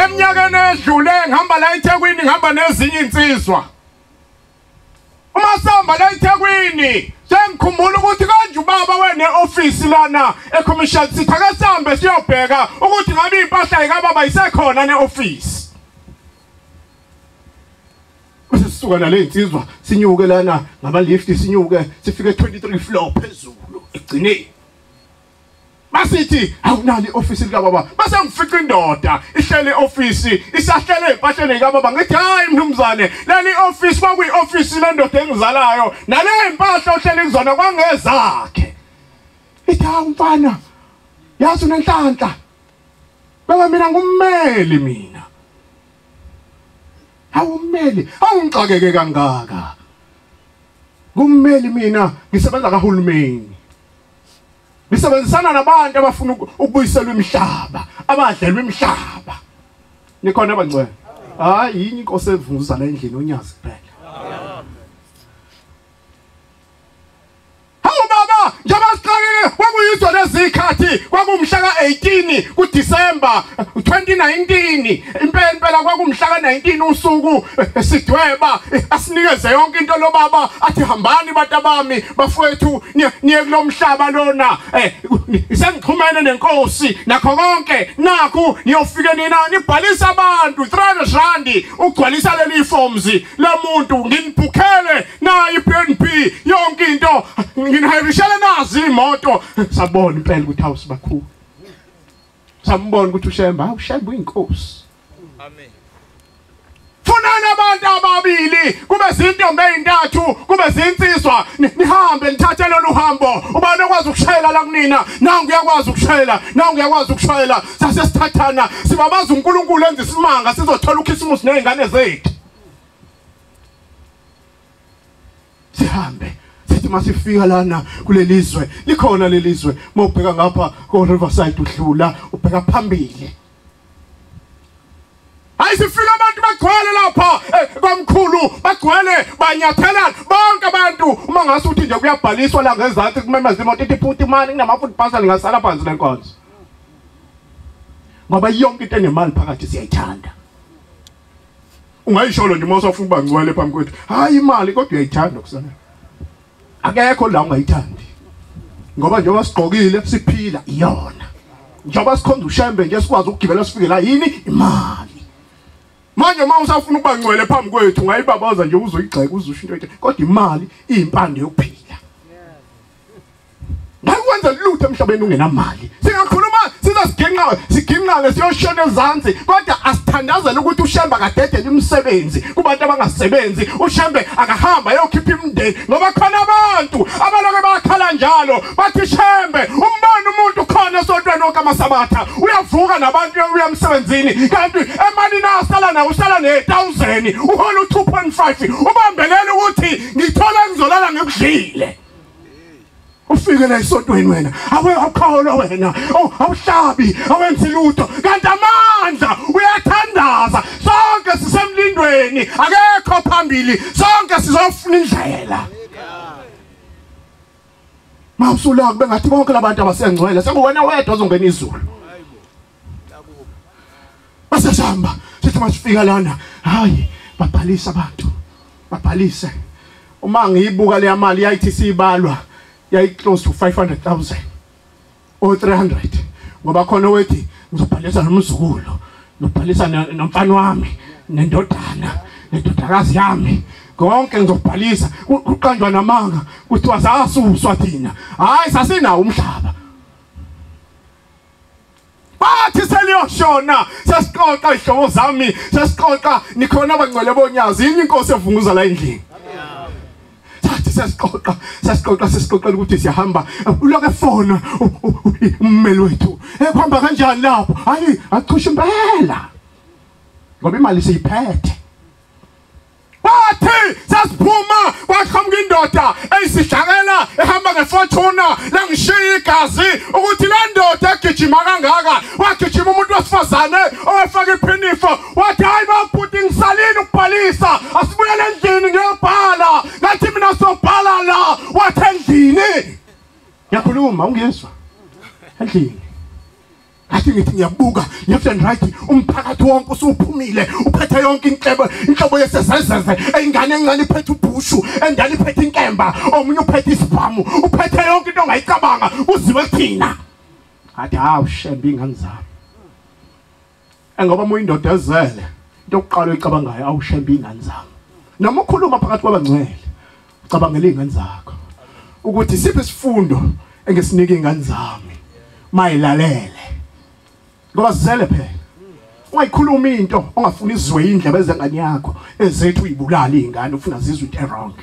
eminyakeni edlule ngihamba la eThekwini ngihamba nezinye insizwa uma sihamba la eThekwini sengikhumbula ukuthi kanje ubaba wene office lana eCommercial City ake sihambe siyobheka ukuthi ngabe impahla ikababa isekhona neoffice sisuka nale insizwa sinyuke lana ngama lift sinyuke sifike 23 floor phezulu egcineni basithi awunali office likababa base ngifica indoda ihlele office isahlele empahleni likababa ngithi hayi mnumzane leli office kwakuyi office lendoda engizalayo nale impahla ohlele kuzona kwangezakhe ithi awumfana yazi unenhlanhla baba mina ngummeli mina awummeli awungixakeke kangaka ngummeli mina ngisebenza kahulumeni Nisebenzisana nabantu abafuna ukubuyiselwa imihlaba, abadlelwa imihlaba. Nikhona abangcwele. Hayi yini inkosi evuza la endlini uNyazi kuphela. Hawu baba, njengoba siqale kwakuyizwa lezikhathi, kwakumhla ka18 kuDisemba 2019, impela kwakumhla ka19 usuku sidweba asinikeze yonke into lo baba athi hambani bantu bami bafowethu niye kulomhlaba lona isengixhumene nenkosi nakho konke naku niyofika nina nibhalisa abantu 300 rand ukugcwalisa leli forms lemuntu nginibhukhele na iBNB yonke into nginihayirishela nazi imoto sabona impela ukuthi house bakhulu sambona ukuthi uShemba uShemba uyinkosi amen funana abantu ababili kube izintombi ezintathu kube izinsizwa nihambe nithathe lolu hambo ubani okwazi ukushayela la kunina nangu uyakwazi ukushayela nangu uyakwazi ukushayela sasesithathana sibabaza uNkulunkulu enza isimanga sizothola uChristmas nezingane zethu sihambe masifika lana kulelizwe likhona lelizwe mawubheka ngapha ko Riverside udlula ubheka phambili ayisifika abantu bagcwele lapha kwamkhulu bagcwele banyathela bonke abantu uma ngase uthi nje kuyabhaliswa la ngezansi kumemeza imoto ithi phuthi imali nginama-food parcel ngasala phansi lenkonzo ngoba yonke into enemali phakathi siyayithanda ungayisholo nje mawusafuna ukuba ngcwele phambi kwethu hayi imali kodwa uyayithanda kusana akekho la ungayithandi ngoba njengoba sigqokile siphila iyona njengoba sikhonza uShembe nje sikwazi ukugibela sifike la yini imali manje uma usafuna ukuba ngcwele phambi kwethu ungayibabaza nje uzoyigxeka uzusho into kodwa imali iyimpande yokuphila ngakwenza lutho emhlabeni ungenamali singakhuluma siginqane siyoshona ezansi kodwa asithandazele ukuthi uShembe akadedele imisebenzi kubantu abangasebenzi uShembe akahamba yokhipha imndeni ngoba khona abantu abaloke bakhala njalo bathi Shembe umbona umuntu khona esontweni okaMasabatha uyavuka nabantu uyamsebenzini kanti emali nasala nawo usala ne1000 uhola u2.5 ubambelele ukuthi ngithola ngizolala ngikudlile ufike la esontweni wena awukholwa wena awuhlabi awenzi lutho kanti amandla uyathandaza sonke sisemlindweni akekho phambili sonke sizofuna indlela mawusula kube ngathi bonke labantu abasengcwele sekuwena wedwa ozongena izulu basehamba sithi masifika lana hayi babhalisa abantu babhalise uma ngiyibuka le mali yayithi sibalwa yayi close to 500,000 or 300 ngoba khona wethi ngizobhalisa nomzukulu ngibhalisa nomfana wami nendodakazi yami konke ngizobhalisa kuqanjwa namanga kuthiwa sasuswa thina hayi sasinawo umhlaba bathi seliyoshona sesixoxa ihlobo zami sesixoxa nikhona abangcwele boNyazi yini inkosi evunguza la endlini sesixoxa ukuthi siyahamba uloke efona ummeli wethu kuhamba kanjani lapho hayi achusha impela ngoba imali siyiphethe bathi sasiphuma kwaqhamuka indoda eyisidlakela ehamba ngefortuna la ngishiya igazi ukuthi la ndoda egijima kangaka wagijima umuntu wesifazane owefaka iphinifa wathi hayi baphuthi ngisalini ukubhalisa asibuyele endlini ngiyobhala ngathi mina sobhala la wathi endlini yakhuluma ungizwa endlini athi ngithi ngiyabuka left and right umphakathi wonke usuphumile uphethe yonke inhlobo yesezezeze ingane encane iphethe ubhushu endala iphethe inkemba omunye uphethe isibhamu uphethe yonke into ongayicabanga uziwe kuthina athi hawu shembe ingane zami ngoba muyindoda ezele into yokuqala oyicabangayo awushembe ingane zami noma ukhuluma phakathi kwabangcwele ucabangela ingane zakho ukuthi siphe isifundo engesinika ingane zami mayilalele ngoba sizele phela ungayikhuluma into ongafuni izwe indlebe ezengane yakho ezethu uyibulala izingane ufuna zizwe into wrong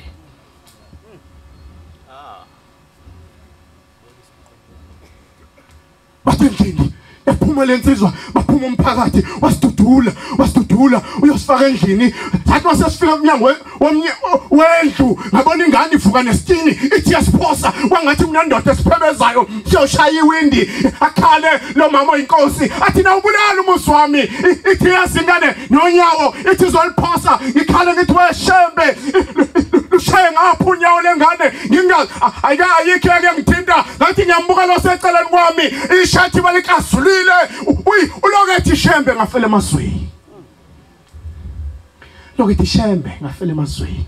bathini ephuma lensizwa baphuma umphakathi wasidudula uyosifaka endlini sathi masesifika emnyango wendlu ngabona ingane ivuka nesitini ithi yasiphosa kwangathi kunandoda esiphebezayo siyoshaya iwindi akhale lo mama oyinkosi athi nawubulala umusi wami ithi yasingane nonyawo ithi izoliphosa ngikhale ngithi weshembe lushaye ngapha unyawo lengane ngingazi ayikho ngithinta ngathi ngiyambuka lo seceleni kwami ishathi balikazulile ulokethi shembe ngafela emazweni lokethi shembe ngafela emazweni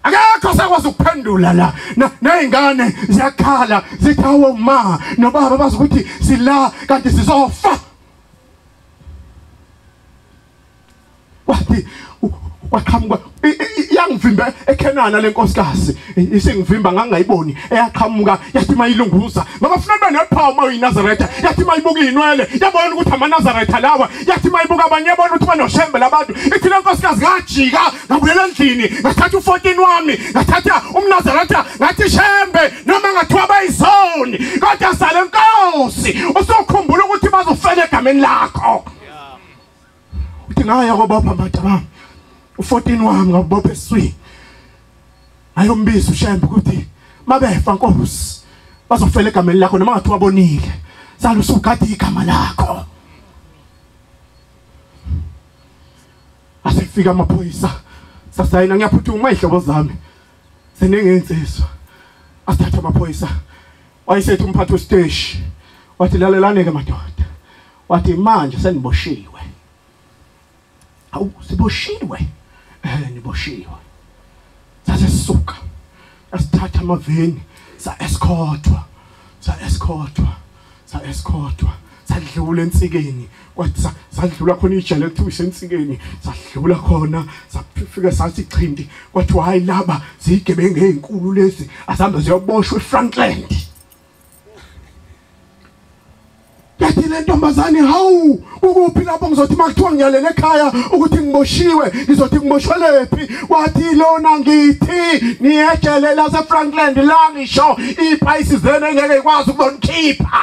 akekho sakwazi ukuphendula la nezingane ziyakhala zithawo ma nobaba bazi ukuthi sila kanti sizofa wathi waqhamuka yangivimba eKenana lenkosikazi isengivimba ngangayiboni eyaqhamuka yathi mayilunguza ngoba ufuna ube nephawu mayiNazaretha yathi mayibuka inwele yabona ukuthi amaNazaretha lawa yathi mayibuka abanye yabona ukuthi banoshembe labantu ithi lenkosikazi ngajika ngabuyela endlini ngathatha u14 wami ngathatha umNazaretha ngathi shembe noma ngathiwa bayizoni kodwa sale nkosi usukhumbula ukuthi bazofela egameni lakho uthi ngaya kobapha madaba u14 wami ngabopha eswini ayombiza ushembe ukuthi mabefa nkosi bazofela egameni lakho noma ngathi wabonile sala usugadi igama lakho asifika amaphoyisa sasayina ngiyaphuthuma izihlobo zami senengensizwa asithatha amaphoyisa wayesethi umphathi wesiteshi wathi lalelane ke madoda wathi manje seniboshiwe awu siboshiwe niboshiwe sase sisuka asithatha amaveni sa escortwa sadlula ensikeni kwathi sadlula khona iJele kuthiwa isensikeni sadlula khona safika sathi chindi kwathi hayi laba zigebenge ezinkulu lezi asambe ziyoboshwa eFrontland yathi le ntombazane hawu ukuphi lapho ngizothi makuthiwa ngiyalele ekhaya ukuthi ngiboshiwe ngizothi ngiboshelephi wathi lona ngithi niyeJele lase Frontland la ngisho iprices zene ngeke ikwazi ukuzonikhipha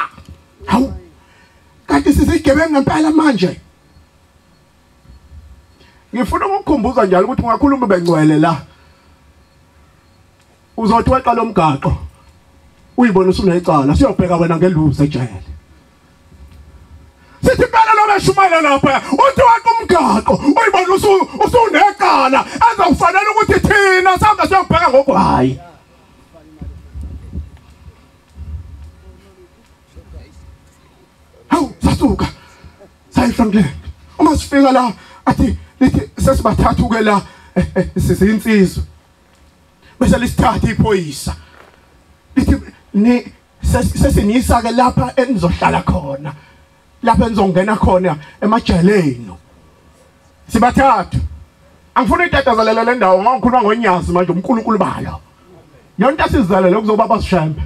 hawu kanti sizigebenge ngempela manje ngifuna ukukhumbuza njalo ukuthi ungakhuluma bengcwele la uzothi weqala umgaqo uyibona usunecala siyobheka wena ngeluze eJele sithi phela lo beshumayela lapha uthi waqa umgaqo uyibona usunecala azawufanele ukuthi thina samba siyobheka ngokwayi hawu sasuka sayiFrontland uma sifika la athi lithi sesibathathu ke la sizinsizwe bese lisithatha iphoyisa lithi ni sesinisa ke lapha enizohlala khona lapha enizongena khona emajeleni sibathathu angifuni itatazalele le ndawo ngokukhuluma ngoNyazi manje uNkulunkulu balo yonke asizalele kuzoba basishembe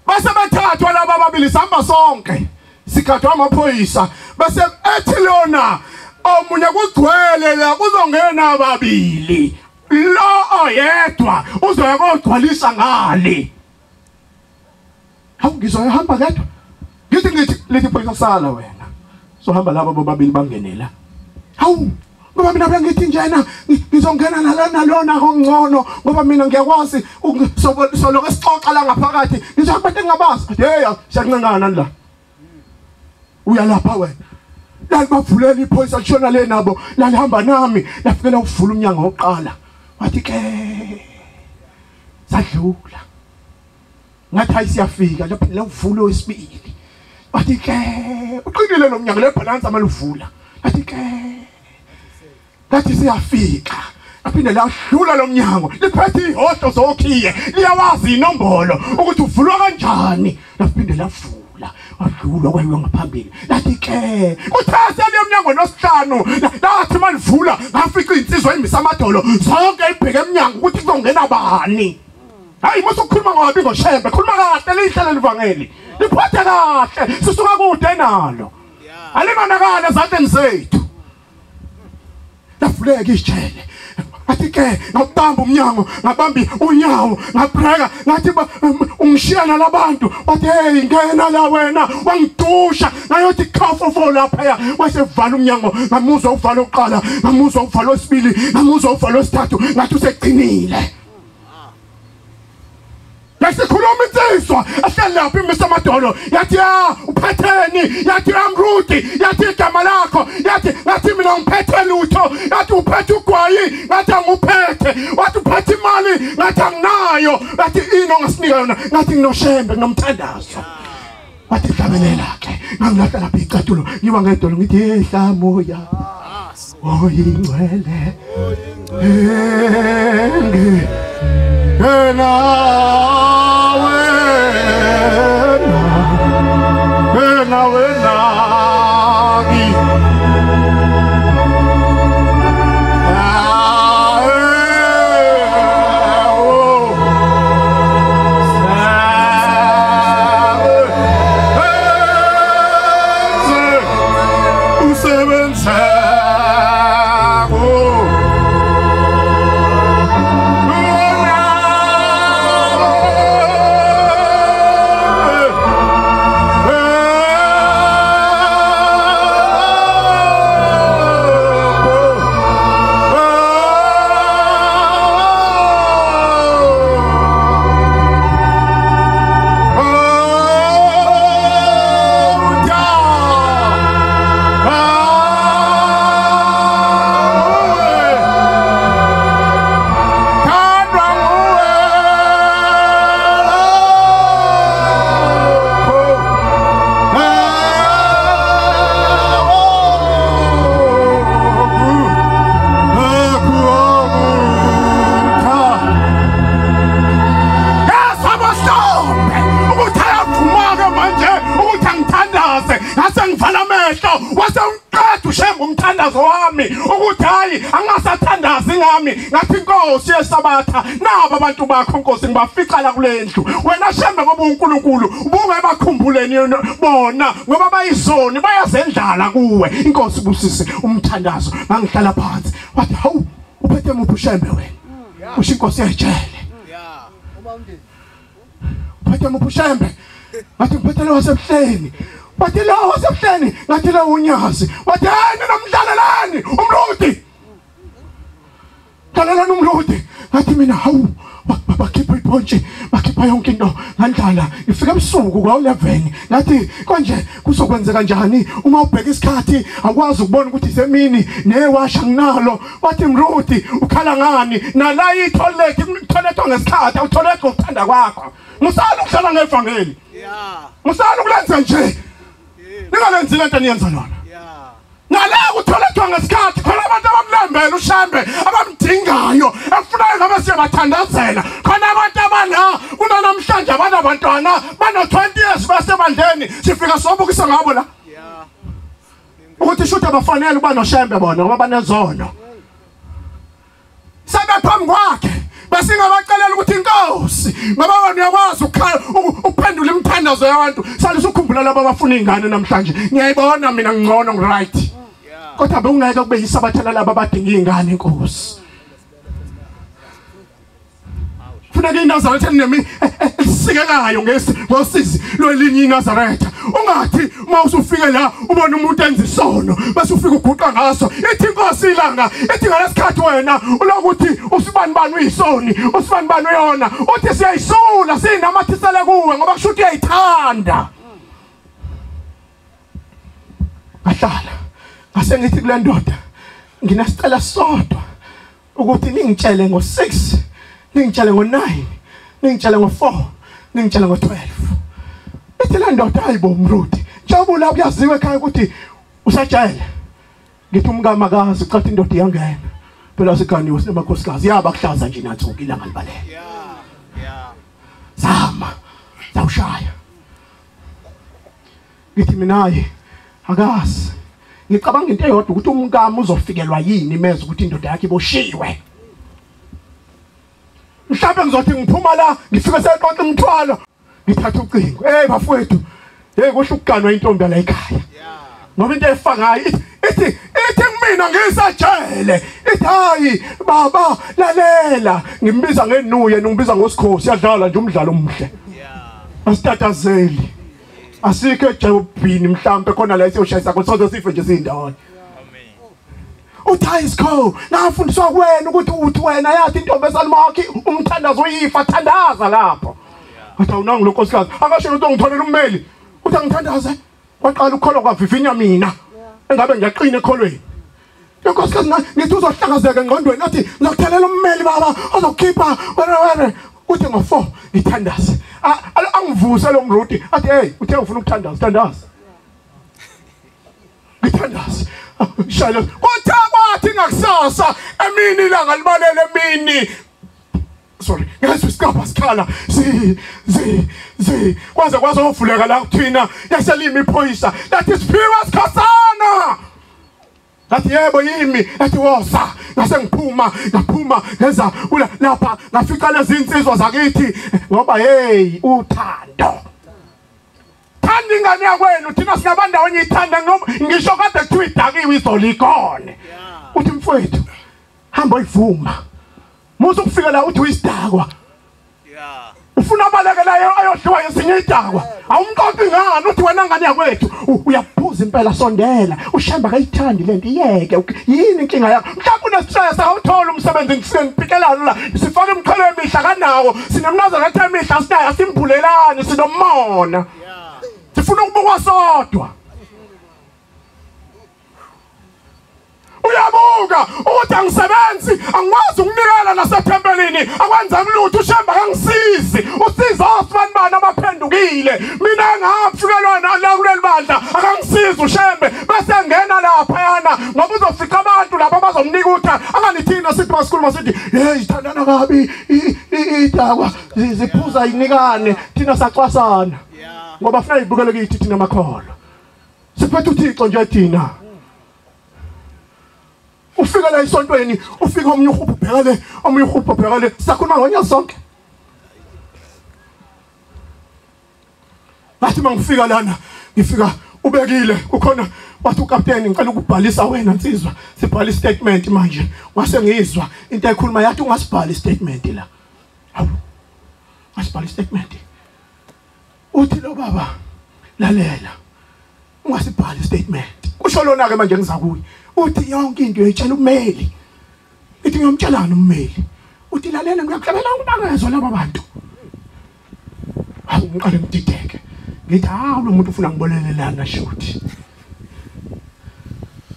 base bathathwa laba ababili sihamba sonke sikhathwa amaphoyisa bese ethi lona omunye kugcwele la kuzongena ababili lo oyedwa uzoya kodgcwalisa ngale hawu ngizohamba kedwa ngithi lithi phoyisa sala wena so hamba laba bobabili bangenela hawu ngoba mina bengithi njena ngizongena nalona ngongcono ngoba mina ngiyakwazi solo esixoxa la ngaphakathi ngizohamba engabazi hey siyanqengana la uyalapha wena la bavulela iphoyisa lishona le nabo lalihamba nami lafikela ukuvula umnyango oqala wathi ke sadlula ngathi ayisiyafika lapha la uvulo wesibili wathi ke uqinile lo mnyango lebalance amaluvula wathi ke ngathi siyafika aphinde la hlula lo mnyango liphethe ihodo zokhiye liyawazi inombolo ukuthi uvulwa kanjani laphinde lavula wadlula kwayiwe ngaphambili lathi ke uthase le mnyango nosihlanu lathi malivula ngafica insizwa imbisa amadolo zonke ibheke emnyango ukuthi kuzongena bani. Hayi mase ukukhuluma ngabi ngoshembe khuluma kahle lihlele livangeli liphathe kahle sisuka kude nalo alinganakala ezandleni zethu lafuleka iJele athi ke ngabamba umnyango ngabambi unyawo ngabreka ngathi ungishiyana labantu wathi hey ngena la wena wangidusha ngayothi khafofo lapha wasevala umnyango ngamuzwa uvalo oqala ngamuzwa uvalo wesibili ngamuzwa uvalo wesithathu ngathi usegcinile. Lasikhuluma insizwa ahleli lapha imbisa amadolo yathi ya uphatheni yathi amrudi yathi igama lakho yathi ngathi mina ngiphethe lutho yathi uphethe ugwayi ngathi anguphethe wathi uphethe imali ngathi anginayo yathi ino ngasinika yona ngathi nginoshembe nginomthandazo wathi hlabelela ke ngangilahla lapha icatulo ngiba ngedolo ngithi ehla moya oyingcwele umthandazo wami ukuthi hayi angasathandazi ngami ngathi inkosi yesabatha nabo abantu bakho inkosi ngibafica la kulendlu wena shembe ngoba uNkulunkulu ubunge bakhumbuleni bona ngoba bayizoni bayazendlala kuwe inkosi busise umthandazo ngangihlala phansi wathi hawu uphethe muphi shembe wena usho inkosi eJele uphethe muphi shembe wathi ngiphethe lo wasebuhleni wathi la wasebuhleni ngathi la uNyazi wathi nina mdlalelani umludi dlalelani umludi ngathi mina hawu bakhipha iphonje bakhipha yonke into ngandlala ifika ebusuku kwa11 ngathi konje kuzokwenzeka kanjani uma ubheka isikhathi akwazi ukubona ukuthi isemini newasha nginalo wathi mrudi ukhala ngani nala itholethi itholethwa ngesikhathi awutholethwa ukuthanda kwakho musala ukuhlala ngevangeli musala ukulenza nje ningalenzi lento niyenza lona nala utholethwa ngesikhathi khona abantu abamlambela ushambe abamdingayo efunayo ngabe siyabathandazela khona abantu abana kunanamhlanje abantwana bano 20 years basebandleni sifika sobukisa ngabo la ukuthi shutha bafanele uba noshembe bona ngoba banezono sabe phambi kwakhe basingabacelela ukuthi inkosi ngoba wena uyakwazi ukuphendula imithandazo yabantu salisa ukukhumbula labo abafuna ingane namhlanje ngiyayibona mina ngcono ngright kodwa bekungeke kube yisabathana labo abadinga ingane inkosi funeka iNazaretha nemi esikekayo ngosizi lolinye iNazaretha ungathi uma usufike la ubona umuntu enza isono bese ufika uguqa ngaso ithi inkosi ilanga ithi ngalesikhathi wena ulokuthi usibani bani uyisoni usibani bani uyona uthi siyayisula sinamathisele kuwe ngoba kusho ukuthi uyayithanda ahlala ase ngithi kule ndoda nginasicela sodwa ukuthi ningitshele ngo6 ningitshele ngo9 ningitshele ngo4 Ningitshela ngo12. Ithi le ndoda hayibo Mruti. Jabula kuyaziwe ekhaya ukuthi usajele. Ngithi umkama akazi ucathi indoda iyangena. Phela siganiwe sinemakhosikazi yaba kuhlaza nje nathuka ilanga libalele. Yeah. Zama. Zawushaya. Ngithi minaye akazi. Ngicabanga into eyodwa ukuthi umkama uzofikelwa yini meze ukuthi indoda yakhe iboshiwe. Mhlawumbe ngizothi ngiphuma la ngifike seqonqa imthwalo ngithatha ucingo. Bafowethu. Kusho ukuganwa intombi la ekhaya. Ngoba into efangayo ithi kumina ngisajele. Ithi hayi baba lalela ngimbiza ngenuye ngibiza ngoSkhosi yadlala nje umdlalo omuhle. Asitatazeli. Asikho ejobhini mhlawumbe khona la siyoshayisa kusoze sife nje sindawonye. Uthi Skho ngafundiswa kuwena ukuthi uthi wena yathi intombi esalumakhi umthandazo uyifa thandaza lapho. Athi awunangi lo nkosikazi akasho ukuthi ngitholela ummeli. Uthi angithandaze waqala ukholwa kwavivinya mina engabe ngiyaqina ekholweni. Inkosikazi ngithi uzohlakazeka engqondweni athi ngizokuthelela ummeli baba ozokhipha wena uthi ngo4 ngithandaze angivuse lo Mruti athi hey uthe ufuna ukuthandaza thandaza ngithandaze shalo kuthabathi ngakusasa emini ilanga libalele emini sorry ngezwe isikapa sikhala kwaze ovuleka la kuthina yaselima iphoyisa that is pure Skhosana. Athi yebo yimi athi wosa ngasengiphuma ngeza lapha ngafica lezi insizwa zakithi ngoba hey uthando thanda ingane yakwenu thina sinabandawonye ithanda ngisho kade kuthiwa idakiwe izolikone. Uthi mfowethu hamba uyivuma musu kufika la uthi uyisidakwa ufuna abalekelayo ayodliwa yesinye idakwa awumqoqi ngani uthi wena ngane yakwethu uyaphuza impela sondela ushamba kayithandi lento iyeke yini inkinga yakho mhlawumbe unesishaya awuthola umsebenzi ngisengipikelana la sifaka imqhele emihla kanawo sinemnaza ngathi emihla sinayo simbulelane sinomona sifuna ukubukwa sodwa. Uyabuka ukuthi angisebenzi angikwazi ukunikela nasethempelini akwenza ngilutho ushamba kangisizi usiza osifani bana abaphendukile mina ngafikelwa la kuleli bandla akangisizi ushembe bese ngena lapha yana ngoba uzofica abantu lapha bazomnika utha anganithina sithi masikhuluma sithi hey ithandana kabi idakwa ziphuza inikane thina sacwasana ngoba funa ibukele kithi thina makholo siphethe uThixo nje thina. Ufika la isontweni ufika omunye uhubhu ubhekale sakhuluma ngoNyazi sonke. Bathi mangifika lana ngifika ubekile ukhona wathi ukapteni ngicela ukubhalisa wena nsizwa sibhala istatement manje wase ngizwa into ekhuluma yathi ungasibhala istatement la. Hawu ngasibhala istatement uthi lo baba lalela ungasibhala istatement kusho lona ke manje ngizakuye uthi yonke into uyitshela ummeli ithi ngiyomtshelana ummeli uthi lalela ngiyakuhlabela ukubangezwa laba bantu hawu ngiqale ngidideke ngithi hawu lo muntu ufuna ngibolelelana shuthi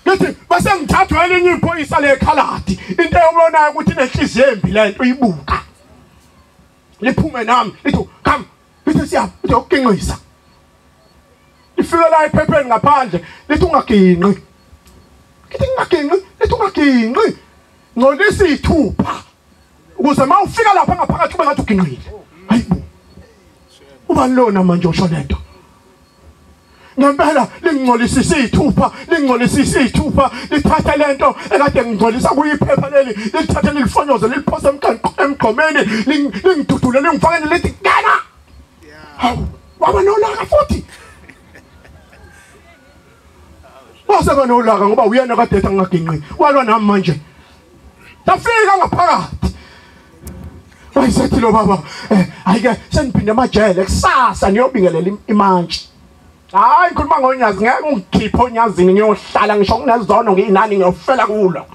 ngithi base ngithathwa elinye iphoyisa lekhaladi into eyobonayo ukuthi inenhliziyo embi lento uyibuka liphume nami lithi come lithi siya uthi ukuginqisa ifika la ephepheni ngaphandle lithi ungaginqi kithi ungaginqi ngcolisa ithupha ukuze mawufika lapha ngaphakathi ube ngathi uginqile. Hayibo ubani lona manje usho lento ngempela lingcolisisa ithupha lithatha lento ekade ngingcolisa kuyiphepha leli lithatha lilifonyoze liliphose emgqomeni lingidudule lingifakele lithi ngana hawu waba nolaka futhi waseba nolaka ngoba uyena kade ethi angaginqi walwa nami manje tafika ngaphakathi wayisethi lo baba ayike sengiphinde amajele kusasa niyobingelela imantshi. Hayi ngikhuluma ngoNyazi ngeke ungikhiphe oNyazini ngiyohlala ngisho kunezono nginani ngiyofela kulo.